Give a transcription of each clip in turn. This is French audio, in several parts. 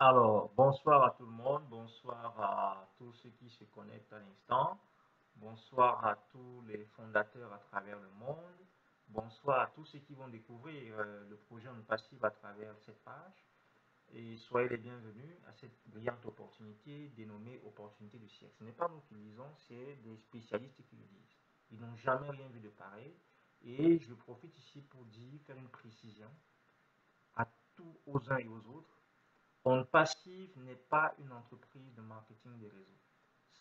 Alors, bonsoir à tout le monde, bonsoir à tous ceux qui se connectent à l'instant, bonsoir à tous les fondateurs à travers le monde, bonsoir à tous ceux qui vont découvrir le projet On Passive à travers cette page et soyez les bienvenus à cette brillante opportunité dénommée opportunité du siècle. Ce n'est pas nous qui le disons, c'est des spécialistes qui le disent. Ils n'ont jamais rien vu de pareil et je profite ici pour dire, faire une précision à tous, aux uns et aux autres. On Passive n'est pas une entreprise de marketing des réseaux.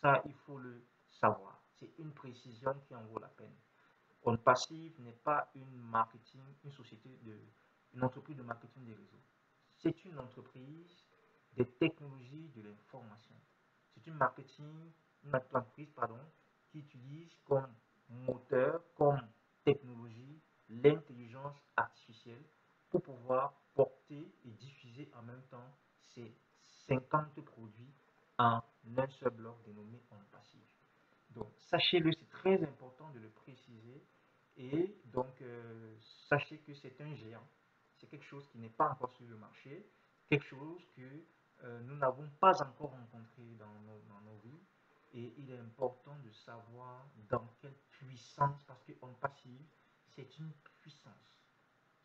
Ça, il faut le savoir. C'est une précision qui en vaut la peine. On Passive n'est pas une société une entreprise de marketing des réseaux. C'est une entreprise des technologies de l'information. C'est une entreprise, qui utilise comme moteur, comme technologie, l'intelligence artificielle pour pouvoir porter et diffuser en même temps ces 50 produits en un seul bloc dénommé On Passive. Donc, sachez-le, c'est très important de le préciser. Et donc, sachez que c'est un géant. C'est quelque chose qui n'est pas encore sur le marché, quelque chose que nous n'avons pas encore rencontré dans nos vies. Et il est important de savoir dans quelle puissance, parce que On Passive, c'est une puissance.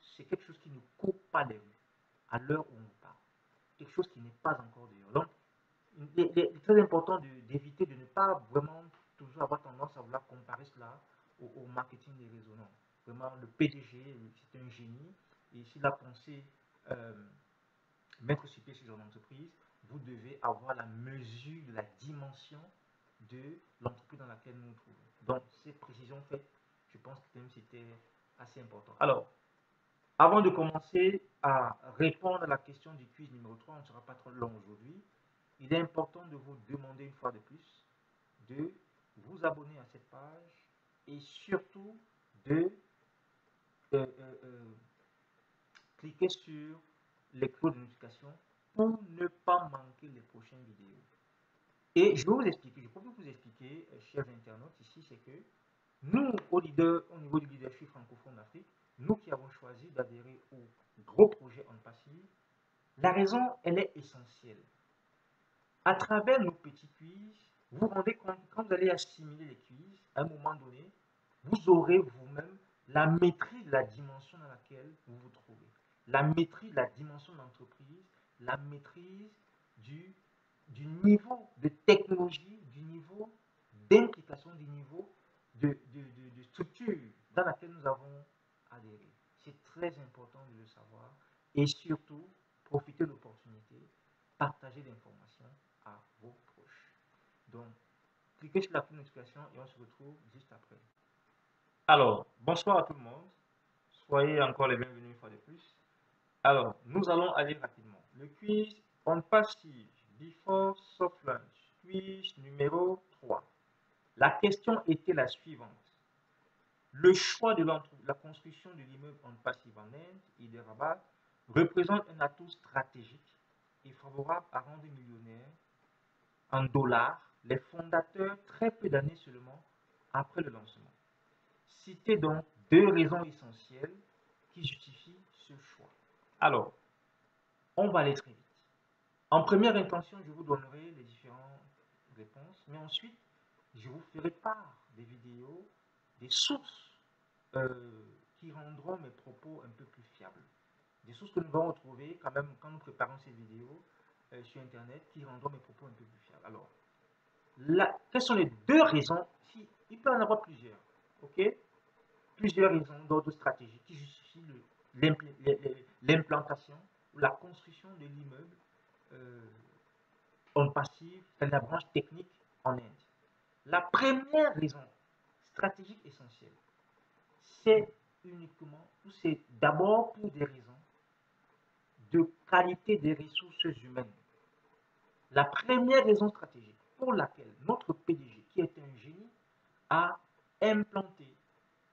C'est quelque chose qui ne coupe pas les rues à l'heure où on parle. Quelque chose qui n'est pas encore dehors. Donc, il est très important d'éviter de ne pas vraiment toujours avoir tendance à vouloir comparer cela au marketing des réseaux. Non. Vraiment, le PDG, c'est un génie. Et s'il a pensé euh, mettre sur pied ce genre d'entreprise, vous devez avoir la mesure de la dimension de l'entreprise dans laquelle nous nous trouvons. Donc, ces précisions faites, je pense que c'était assez important. Alors, avant de commencer à répondre à la question du quiz numéro 3, on ne sera pas trop long aujourd'hui. Il est important de vous demander une fois de plus de vous abonner à cette page et surtout de euh, euh, euh, cliquer sur les cloches de notification pour ne pas manquer les prochaines vidéos. Et je vais vous expliquer, je peux vous expliquer, chers internautes, ici, c'est que nous, au niveau du leadership francophone d'Afrique, nous qui avons choisi d'adhérer au gros projet On Passive, la raison, elle est essentielle. À travers nos petits quiz, vous vous rendez compte que quand vous allez assimiler les quiz, à un moment donné, vous aurez vous-même la maîtrise de la dimension dans laquelle vous vous trouvez. La maîtrise de la dimension de l'entreprise, la maîtrise du, du niveau de technologie, du niveau d'implication, du niveau de structure dans laquelle nous avons adhéré. C'est très important de le savoir et surtout, profitez de l'opportunité, partagez l'information à vos proches. Donc, cliquez sur la petite notification et on se retrouve juste après. Alors, bonsoir à tout le monde. Soyez encore les bienvenus une fois de plus. Alors, nous allons aller rapidement. Le quiz On Passive Before Soft Launch, quiz numéro 3. La question était la suivante. Le choix de la construction de l'immeuble On Passive en Inde et de Rabat représente un atout stratégique et favorable à rendre millionnaire en dollars les fondateurs très peu d'années seulement après le lancement. Citez donc deux raisons essentielles qui justifient ce choix. Alors, on va aller très vite. En première intention, je vous donnerai les différentes réponses, mais ensuite, je vous ferai part des vidéos, des sources qui rendront mes propos un peu plus fiables. Des sources que nous allons retrouver quand même quand nous préparons ces vidéos sur Internet qui rendront mes propos un peu plus fiables. Alors, quelles sont les deux raisons? Il peut y en avoir plusieurs, ok? Plusieurs raisons d'ordre stratégique qui justifient l'implantation ou la construction de l'immeuble On Passive, c'est la branche technique en Inde. La première raison stratégique essentielle, c'est uniquement, ou c'est d'abord pour des raisons de qualité des ressources humaines. La première raison stratégique pour laquelle notre PDG, qui est un génie, a implanté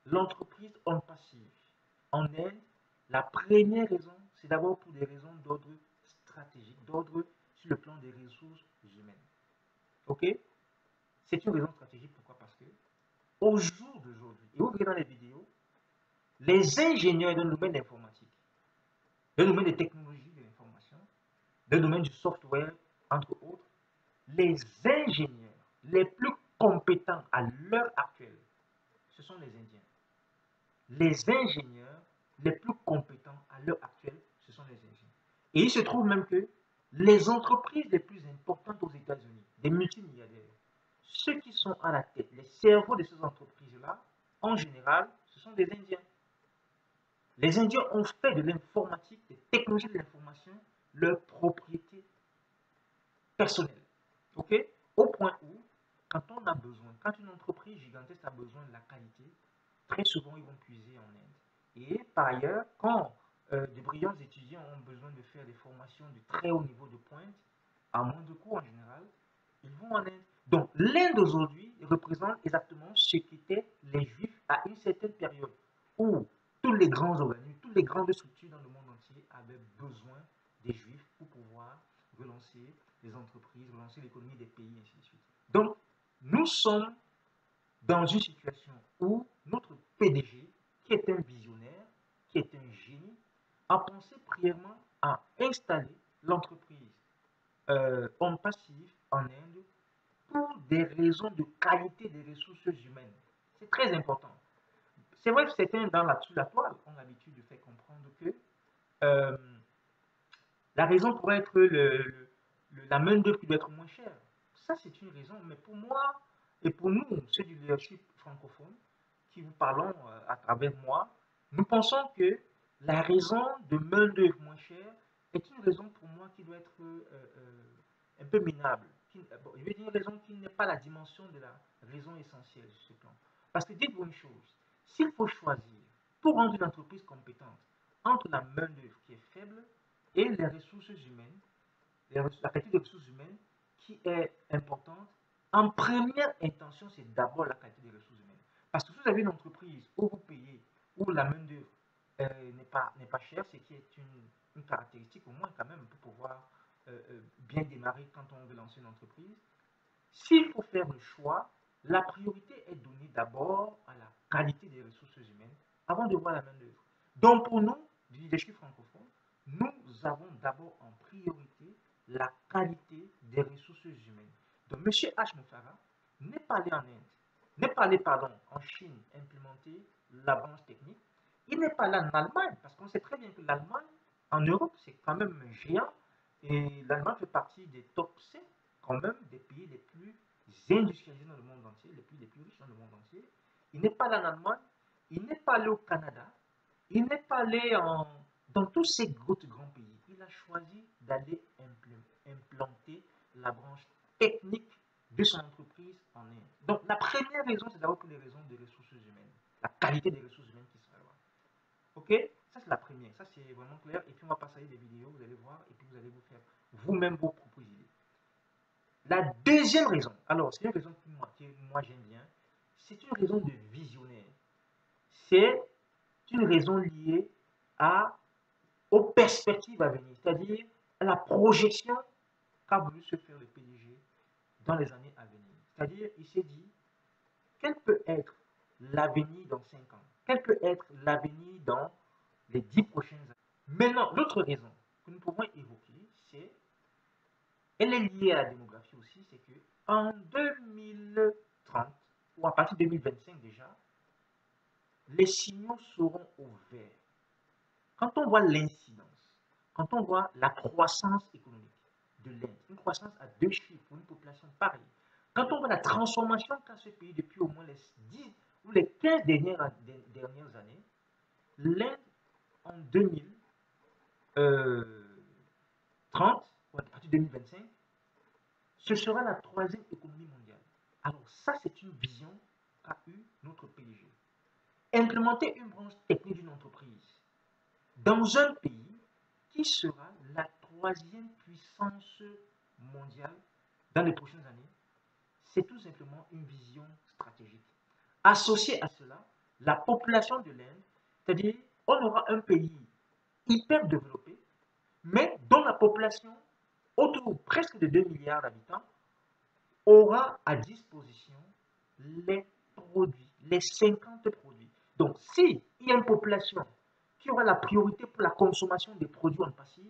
l'entreprise On Passive en Inde, la première raison, c'est d'abord pour des raisons d'ordre stratégique, d'ordre sur le plan des ressources humaines. Ok? C'est une raison stratégique. Pourquoi? Parce que au jour d'aujourd'hui, et vous verrez dans les vidéos, les ingénieurs dans le domaine informatique, dans le domaine des technologies de l'information, le domaine du software, entre autres, les ingénieurs les plus compétents à l'heure actuelle, ce sont les Indiens. Les ingénieurs les plus compétents à l'heure actuelle, ce sont les Indiens. Et il se trouve même que les entreprises les plus importantes aux États-Unis, des multimilliardaires, ceux qui sont à la tête, les cerveaux de ces entreprises-là, en général, ce sont des Indiens. Les Indiens ont fait de l'informatique, des technologies de l'information, leur propriété personnelle. OK? Au point où, quand on a besoin, quand une entreprise gigantesque a besoin de la qualité, très souvent ils vont puiser en Inde. Et par ailleurs, quand de brillants étudiants ont besoin de faire des formations de très haut niveau de pointe, à moins de coûts en général, ils vont en Inde. Donc l'Inde aujourd'hui représente exactement ce qu'étaient les Juifs à une certaine période où tous les grands organismes, toutes les grandes structures dans le monde entier avaient besoin des Juifs pour pouvoir relancer les entreprises, relancer l'économie des pays, ainsi de suite. Donc, nous sommes dans une situation où notre PDG, qui est un visionnaire, qui est un génie, a pensé brièvement à installer l'entreprise en passif en Inde pour des raisons de qualité des ressources humaines. C'est très important. C'est vrai que certains dans la toile ont l'habitude de faire comprendre que euh, la raison pourrait être la main-d'œuvre qui doit être moins chère. Ça, c'est une raison. Mais pour moi et pour nous, ceux du leadership francophone, qui vous parlons à travers moi, nous pensons que la raison de main-d'œuvre moins chère est une raison pour moi qui doit être un peu minable. Bon, je veux dire une raison qui n'est pas la dimension de la raison essentielle de ce plan. Parce que dites-vous une chose, s'il faut choisir pour rendre une entreprise compétente entre la main-d'œuvre qui est faible et les ressources humaines, la qualité des ressources humaines qui est importante, en première intention, c'est d'abord la qualité des ressources humaines. Parce que si vous avez une entreprise où vous payez, où la main-d'œuvre n'est pas chère, c'est qui est une caractéristique au moins quand même pour pouvoir bien démarrer quand on veut lancer une entreprise. S'il faut faire le choix, la priorité est donnée d'abord à la qualité des ressources humaines avant de voir la main-d'œuvre. Donc pour nous, du leadership francophone, nous avons d'abord en priorité la qualité des ressources humaines. Donc M. H. Mouffara n'est pas allé en Inde, n'est pas allé, pardon, en Chine implémenter la branche technique. Il n'est pas allé en Allemagne, parce qu'on sait très bien que l'Allemagne, en Europe, c'est quand même un géant, et l'Allemagne fait partie des top 5 quand même des pays les plus industrialisés dans le monde entier, les pays les plus riches dans le monde entier. Il n'est pas allé en Allemagne, il n'est pas allé au Canada, il n'est pas allé dans tous ces grands pays. Il a choisi d'aller implanter la branche technique de son entreprise en Inde. Donc la première raison, c'est d'abord pour les raisons des ressources humaines, la qualité des ressources humaines qui sera là. Ok? Ça c'est la première, ça c'est vraiment clair. Et puis on va passer des vidéos, vous allez voir, et puis vous allez vous faire vous-même vos propres idées. La deuxième raison, alors c'est une raison que moi j'aime bien, c'est une raison de visionnaire. C'est une raison liée aux perspectives à venir, c'est-à-dire à la projection qu'a voulu se faire le PDG dans les années à venir. C'est-à-dire, il s'est dit, quel peut être l'avenir dans 5 ans? Quel peut être l'avenir dans les 10 prochaines années? Maintenant, l'autre raison que nous pouvons évoquer, c'est, elle est liée à la démographie aussi, c'est que en 2030, ou à partir de 2025 déjà, les signaux seront au vert. Quand on voit l'incidence, quand on voit la croissance économique de l'Inde, une croissance à 2 chiffres pour une population pareille, quand on voit la transformation qu'a ce pays depuis au moins les 10 ou les 15 dernières années, l'Inde en 2030, ou à partir de 2025, ce sera la 3e économie mondiale. Alors ça, c'est une vision qu'a eu notre PDG. Implémenter une branche technique d'une entreprise dans un pays qui sera la 3e puissance mondiale dans les prochaines années, c'est tout simplement une vision stratégique. Associé à cela, la population de l'Inde, c'est-à-dire on aura un pays hyper développé, mais dont la population, autour presque de 2 milliards d'habitants, aura à disposition les produits, les 50 produits. Donc, s'il y a une population qui aura la priorité pour la consommation des produits en passif,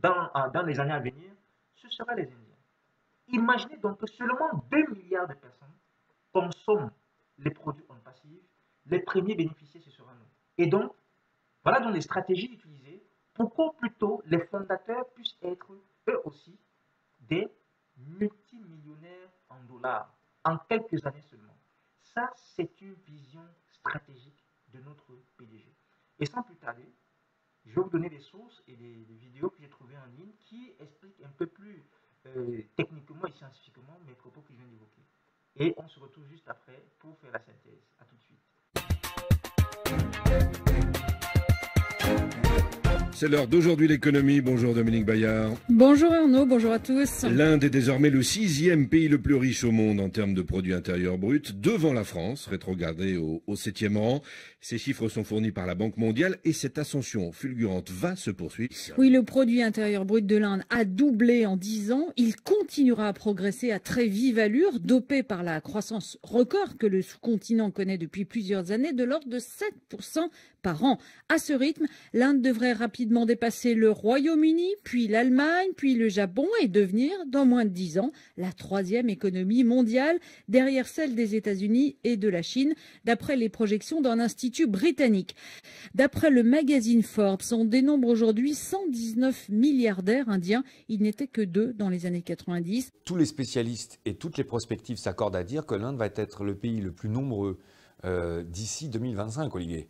dans les années à venir, ce sera les Indiens. Imaginez donc que seulement 2 milliards de personnes consomment les produits on passif, les premiers bénéficiaires, ce sera nous. Et donc, voilà donc les stratégies utilisées pour que plutôt les fondateurs puissent être eux aussi des multimillionnaires en dollars en quelques années seulement. Ça, c'est une vision stratégique de notre PDG. Et sans plus tarder, je vais vous donner des sources et des vidéos que j'ai trouvées en ligne qui expliquent un peu plus techniquement et scientifiquement mes propos que je viens d'évoquer. Et on se retrouve juste après pour faire la synthèse. À tout de suite. C'est l'heure d'Aujourd'hui l'économie. Bonjour Dominique Bayard. Bonjour Arnaud, bonjour à tous. L'Inde est désormais le 6e pays le plus riche au monde en termes de produit intérieur brut, devant la France, rétrogradée au 7e rang. Ces chiffres sont fournis par la Banque mondiale et cette ascension fulgurante va se poursuivre. Oui, le produit intérieur brut de l'Inde a doublé en 10 ans. Il continuera à progresser à très vive allure, dopé par la croissance record que le sous-continent connaît depuis plusieurs années, de l'ordre de 7% par an. À ce rythme, l'Inde devrait rapidement dépasser le Royaume-Uni, puis l'Allemagne, puis le Japon et devenir, dans moins de 10 ans, la 3e économie mondiale, derrière celle des États-Unis et de la Chine, d'après les projections d'un institut britannique. D'après le magazine Forbes, on dénombre aujourd'hui 119 milliardaires indiens. Il n'était que 2 dans les années 90. Tous les spécialistes et toutes les prospectives s'accordent à dire que l'Inde va être le pays le plus nombreux d'ici 2025, Olivier.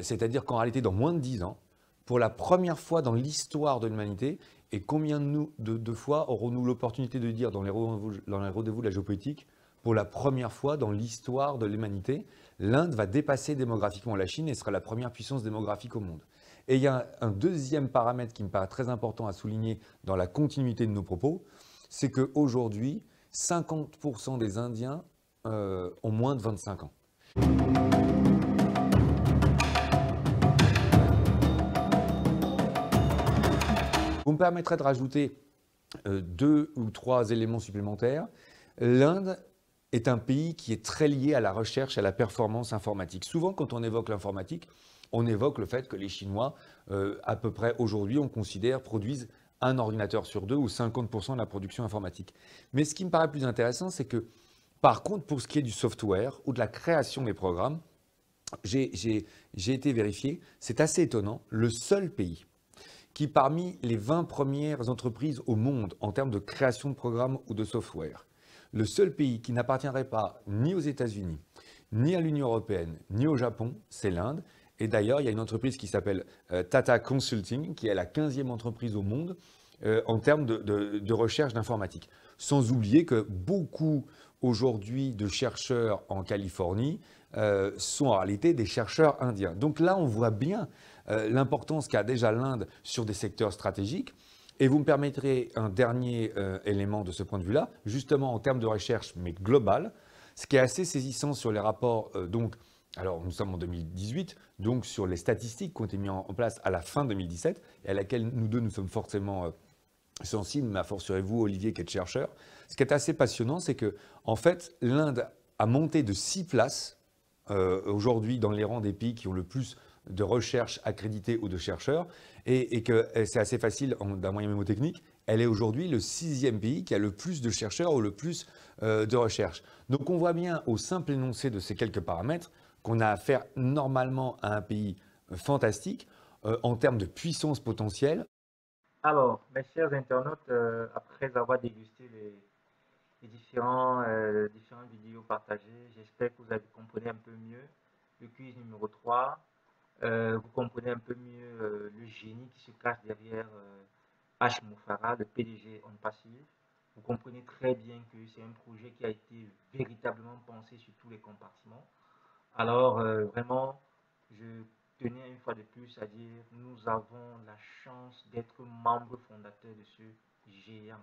C'est-à-dire qu'en réalité, dans moins de 10 ans, pour la première fois dans l'histoire de l'humanité, et combien de fois aurons-nous l'opportunité de dire dans les rendez-vous de la géopolitique, pour la première fois dans l'histoire de l'humanité, l'Inde va dépasser démographiquement la Chine et sera la première puissance démographique au monde. Et il y a un deuxième paramètre qui me paraît très important à souligner dans la continuité de nos propos, c'est qu'aujourd'hui, 50% des Indiens ont moins de 25 ans. Vous me permettrez de rajouter 2 ou 3 éléments supplémentaires. L'Inde est un pays qui est très lié à la recherche et à la performance informatique. Souvent, quand on évoque l'informatique, on évoque le fait que les Chinois, à peu près aujourd'hui, on considère, produisent un ordinateur sur 2 ou 50% de la production informatique. Mais ce qui me paraît plus intéressant, c'est que, par contre, pour ce qui est du software ou de la création des programmes, j'ai été vérifié, c'est assez étonnant, le seul pays qui, parmi les 20 premières entreprises au monde en termes de création de programmes ou de software, le seul pays qui n'appartiendrait pas ni aux États-Unis, ni à l'Union européenne, ni au Japon, c'est l'Inde. Et d'ailleurs, il y a une entreprise qui s'appelle Tata Consulting, qui est la 15e entreprise au monde en termes de recherche d'informatique. Sans oublier que beaucoup aujourd'hui de chercheurs en Californie sont en réalité des chercheurs indiens. Donc là, on voit bien l'importance qu'a déjà l'Inde sur des secteurs stratégiques. Et vous me permettrez un dernier élément de ce point de vue-là, justement en termes de recherche, mais globale. Ce qui est assez saisissant sur les rapports, alors nous sommes en 2018, donc sur les statistiques qui ont été mises en place à la fin 2017, et à laquelle nous deux nous sommes forcément sensibles, mais à fortiori vous, Olivier, qui êtes chercheur. Ce qui est assez passionnant, c'est que en fait, l'Inde a monté de 6 places aujourd'hui dans les rangs des pays qui ont le plus de recherche accréditée ou de chercheurs, et que c'est assez facile d'un moyen mémotechnique, elle est aujourd'hui le 6e pays qui a le plus de chercheurs ou le plus de recherche. Donc on voit bien au simple énoncé de ces quelques paramètres qu'on a affaire normalement à un pays fantastique en termes de puissance potentielle. Alors, mes chers internautes, après avoir dégusté les différentes vidéos partagées, j'espère que vous avez compris un peu mieux le quiz numéro 3. Vous comprenez un peu mieux le génie qui se cache derrière H. Moufara, le PDG On Passive. Vous comprenez très bien que c'est un projet qui a été véritablement pensé sur tous les compartiments. Alors, vraiment, je tenais une fois de plus à dire, nous avons la chance d'être membre fondateur de ce géant.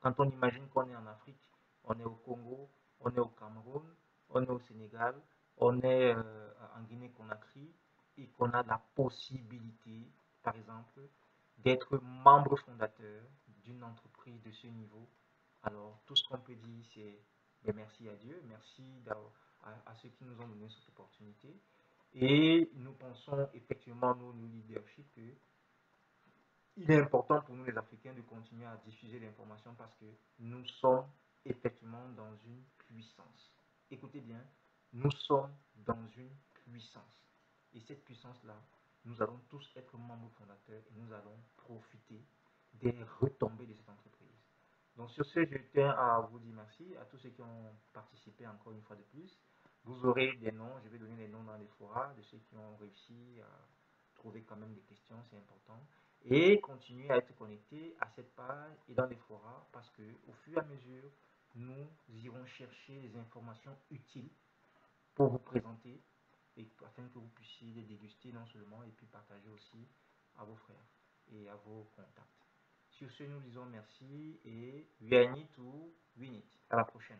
Quand on imagine qu'on est en Afrique, on est au Congo, on est au Cameroun, on est au Sénégal, on est en Guinée-Conakry, et qu'on a la possibilité, par exemple, d'être membre fondateur d'une entreprise de ce niveau. Alors, tout ce qu'on peut dire, c'est merci à Dieu, merci à ceux qui nous ont donné cette opportunité. Et nous pensons effectivement, nous, le leadership, que il est important pour nous les Africains de continuer à diffuser l'information parce que nous sommes effectivement dans une puissance. Écoutez bien, nous sommes dans une puissance. Et cette puissance-là, nous allons tous être membres fondateurs et nous allons profiter des retombées de cette entreprise. Donc sur ce, je tiens à vous dire merci à tous ceux qui ont participé encore une fois de plus. Vous aurez des noms, je vais donner les noms dans les forats de ceux qui ont réussi à trouver quand même des questions, c'est important. Et continuez à être connectés à cette page et dans les forats parce que au fur et à mesure, nous irons chercher les informations utiles pour vous présenter et afin que vous puissiez les déguster non seulement et puis partager aussi à vos frères et à vos contacts. Sur ce, nous disons merci et we need to win it. À la prochaine.